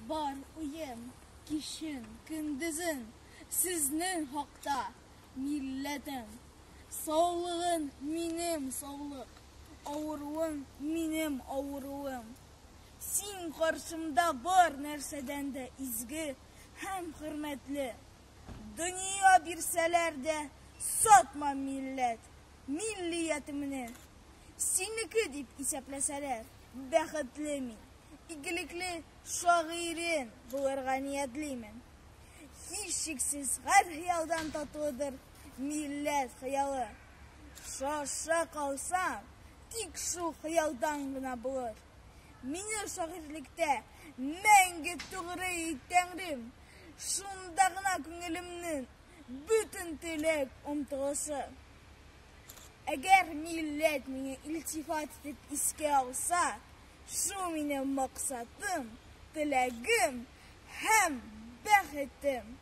Бар уем, кишин, күндүзүн, сиздин хакта, миллетим. Саулыгын минем саулык, авыруын минем авыруым. Син каршымда бар нәрсәдән дә изге һәм хөрмәтле. Дөнья бирсәләр дә сатма милләт, миллиятемне. Синеке дип исәпләсәләр, бәхетле мин. Игелекле шагыйрен булырга ниятлимен. Һичшиксез һәр хыялдан татлыдыр милләт хыялы. Шаша калсам, тик шул хыялдан гына булыр. Мине шагыйрьлектә мәңге тугры Тәңрем, шунда гына күңелемнең бүтән теләк омтылышы. Әгәр милләт мине илтифат итеп искә алса, шул минем максатым, теләгем һәм бәхетем.